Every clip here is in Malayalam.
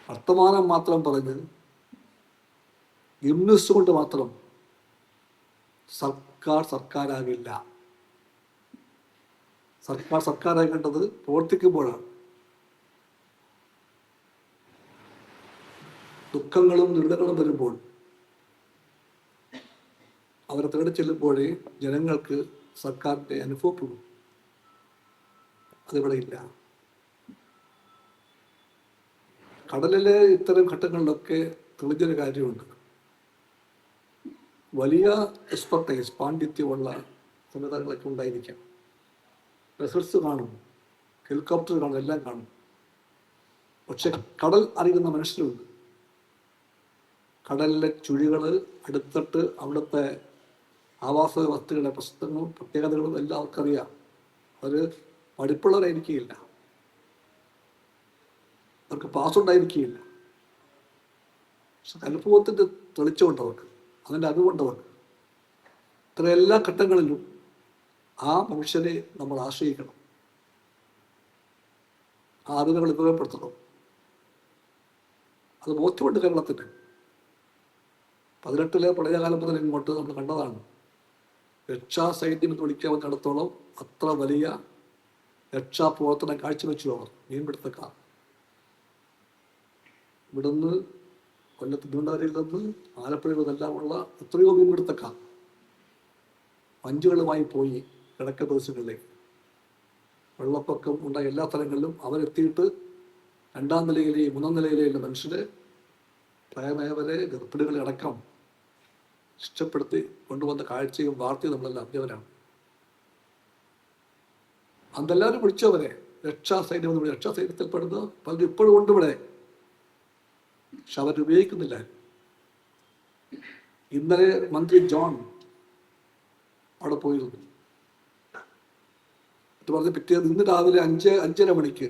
വർത്തമാനം മാത്രം പറഞ്ഞ് ഗിംനിസ് കൊണ്ട് മാത്രം സർക്കാരാകില്ല. സർക്കാരാകേണ്ടത് പ്രവർത്തിക്കുമ്പോഴാണ്. ദുഃഖങ്ങളും ദുരിതങ്ങളും വരുമ്പോൾ അവരെ തേടി ചെല്ലുമ്പോഴേ ജനങ്ങൾക്ക് സർക്കാരിൻ്റെ അനുഭവപ്പെടും. അതിവിടെ ഇല്ല. കടലിലെ ഇത്തരം ഘട്ടങ്ങളിലൊക്കെ തെളിഞ്ഞൊരു കാര്യമുണ്ട്. വലിയ എക്സ്പെർട്ടൈസ്, പാണ്ഡിത്യമുള്ള സംവിധാനങ്ങളൊക്കെ ഉണ്ടായിരിക്കാം. വെസൽസ് കാണും, ഹെലികോപ്റ്റർ കാണും, എല്ലാം കാണും. പക്ഷെ കടൽ അറിയുന്ന മനുഷ്യരുണ്ട്. കടലിലെ ചുഴികൾ അടുത്തിട്ട് അവിടുത്തെ ആവാസ വ്യവസ്ഥകളുടെ പ്രശ്നങ്ങളും പ്രത്യേകതകളും എല്ലാം അവർക്കറിയാം. അവർ പഠിപ്പുള്ളവരായിരിക്കുകയില്ല, അവർക്ക് പാസ്സുണ്ടായിരിക്കുകയില്ല. പക്ഷെ അനുഭവത്തിൻ്റെ തെളിച്ചമുണ്ടവർക്ക്, അതിൻ്റെ അറിവുണ്ടവർക്ക്. ഇത്ര എല്ലാ ഘട്ടങ്ങളിലും ആ മനുഷ്യരെ നമ്മൾ ആശ്രയിക്കണം, ആ അറിവുകൾ ഉപയോഗപ്പെടുത്തണം. അത് ബോധ്യമുണ്ട് കേരളത്തിന്. 18 പ്രളയകാലം മുതൽ ഇങ്ങോട്ട് നമ്മൾ കണ്ടതാണ്. രക്ഷാസൈന്യം എന്ന് വിളിക്കാവുന്നിടത്തോളം അത്ര വലിയ രക്ഷാപ്രവർത്തനം കാഴ്ചവെച്ചു അവർ, മീൻപിടുത്തക്കാർ. ഇവിടുന്ന് കൊല്ലത്ത് തിരുവനന്തപുരയിൽ നിന്ന് ആലപ്പുഴയിൽ നിന്നെല്ലാമുള്ള എത്രയോ മീൻപിടുത്തക്കാർ വഞ്ചികളുമായി പോയി കിഴക്കൻ പ്രദേശങ്ങളിലേക്ക്. വെള്ളപ്പൊക്കം ഉണ്ടായ എല്ലാ സ്ഥലങ്ങളിലും അവരെത്തിയിട്ട് 2ാം നിലയിലെയും 3ാം നിലയിലെയും മനുഷ്യരെ, പ്രായമായവരെ, ഗർഭിണികളെ അടക്കം ഇഷ്ടപ്പെടുത്തി കൊണ്ടുവന്ന കാഴ്ചയും വാർത്തയും നമ്മളെല്ലാം അറിഞ്ഞവരാണ്. അതെല്ലാവരും വിളിച്ചവരെ രക്ഷാസൈന്യം എന്ന് വിളിച്ചു. രക്ഷാസൈന്യത്തിൽപ്പെടുന്ന പലരും ഇപ്പോഴും ഉണ്ട് ഇവിടെ, പക്ഷെ അവരുപയോഗിക്കുന്നില്ല. ഇന്നലെ മന്ത്രി ജോൺ അവിടെ പോയിരുന്നു. അത് പറഞ്ഞ് പിറ്റേന്ന് ഇന്ന് രാവിലെ 5:30 മണിക്ക്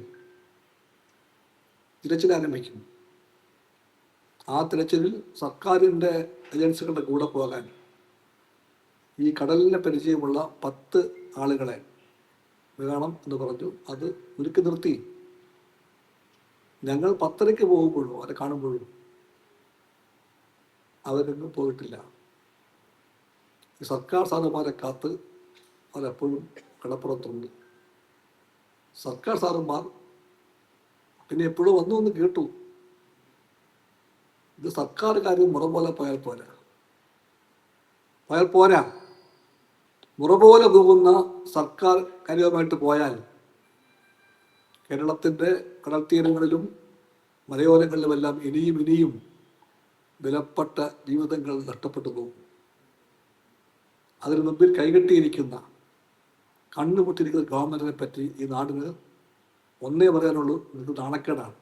തിരച്ചിൽ ആരംഭിക്കും. ആ തിരച്ചിലിൽ സർക്കാരിൻ്റെ ഏജൻസികളുടെ കൂടെ പോകാൻ ഈ കടലിനെ പരിചയമുള്ള 10 ആളുകളെ വേണം എന്ന് പറഞ്ഞു. അത് ഒരുക്കി നിർത്തി. ഞങ്ങൾ 10:30 പോകുമ്പോഴും അവരെ കാണുമ്പോഴും അവരൊന്നും പോയിട്ടില്ല. ഈ സർക്കാർ സാറുമാരെ കാത്ത് അവരെപ്പോഴും കടപ്പുറത്തുണ്ട്. സർക്കാർ സാറുമാർ പിന്നെ എപ്പോഴും വന്നു എന്ന് കേട്ടു. ഇത് സർക്കാർ കാര്യം മുറ പോലെ പോയാൽ പോരാ. മുറ പോലെ പോകുന്ന സർക്കാർ കാര്യവുമായിട്ട് പോയാൽ കേരളത്തിൻ്റെ കടൽ തീരങ്ങളിലും മലയോരങ്ങളിലുമെല്ലാം ഇനിയും വിലപ്പെട്ട ജീവിതങ്ങൾ നഷ്ടപ്പെട്ടു പോകും. അതിന് മുമ്പിൽ കൈകെട്ടിയിരിക്കുന്ന, കണ്ണുപൊട്ടിയിരിക്കുന്ന ഗവൺമെൻറ്റിനെ പറ്റി ഈ നാടിന് ഒന്നേ പറയാനുള്ളൂ: ഇത് നാണക്കേടാണ്.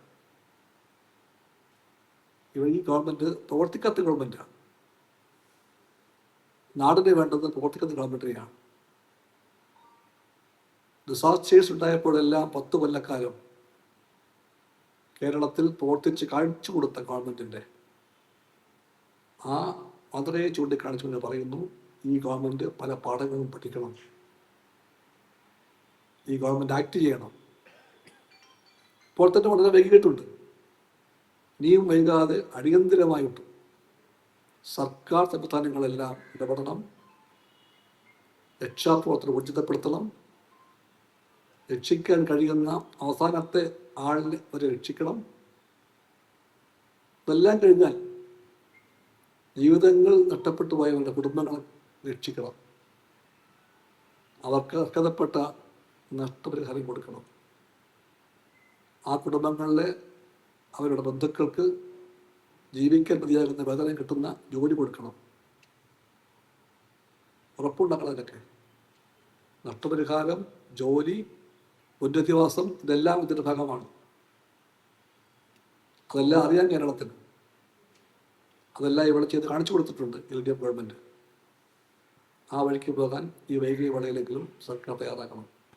ഈ ഗവൺമെൻറ് പ്രവർത്തിക്കാത്ത ഗവൺമെൻറ്റാണ്. നാടിന് വേണ്ടത് പ്രവർത്തിക്കുന്ന ഗവൺമെൻറ്റിനെയാണ്. ഡിസാസ്റ്റേഴ്സ് ഉണ്ടായപ്പോഴെല്ലാം 10 കൊല്ലക്കാലം കേരളത്തിൽ പ്രവർത്തിച്ച് കാണിച്ചു കൊടുത്ത ഗവൺമെൻറ്റിൻ്റെ ആ മധുരയെ ചൂണ്ടിക്കാണിച്ചുകൊണ്ട് പറയുന്നു, ഈ ഗവൺമെൻറ് പല പാഠങ്ങളും പഠിക്കണം, ഈ ഗവൺമെൻറ് ആക്ട് ചെയ്യണം. ഇപ്പോൾ തന്നെ വളരെ വൈകിട്ടുണ്ട്. ഇനിയും വൈകാതെ അടിയന്തിരമായിട്ട് സർക്കാർ സംവിധാനങ്ങളെല്ലാം ഇടപെടണം, രക്ഷാപ്രവർത്തനം ഊർജിതപ്പെടുത്തണം, രക്ഷിക്കാൻ കഴിയുന്ന അവസാനത്തെ ആളിനെ വരെ രക്ഷിക്കണം. ഇതെല്ലാം കഴിഞ്ഞാൽ ജീവിതങ്ങൾ നഷ്ടപ്പെട്ടു പോയവരുടെ കുടുംബങ്ങളെ രക്ഷിക്കണം, അവർക്ക് അർഹതപ്പെട്ട നഷ്ടപരിഹാരം കൊടുക്കണം. ആ കുടുംബങ്ങളിലെ അവരുടെ ബന്ധുക്കൾക്ക് ജീവിക്കാൻ മതിയാകുന്ന വേതനം കിട്ടുന്ന ജോലി കൊടുക്കണം. ഉറപ്പുണ്ടാക്കണം. അതിനൊക്കെ നഷ്ടപരിഹാരം, ജോലി, പുനരധിവാസം, ഇതെല്ലാം ഇതിൻ്റെ ഭാഗമാണ്. അതെല്ലാം അറിയാൻ കേരളത്തിന്. അതെല്ലാം ഇവിടെ ചെയ്ത് കാണിച്ചു കൊടുത്തിട്ടുണ്ട് LDF ഗവൺമെൻറ്. ആ വഴിക്ക് പോകാൻ ഈ വൈകിയ വേളയിലെങ്കിലും സർക്കാർ തയ്യാറാക്കണം.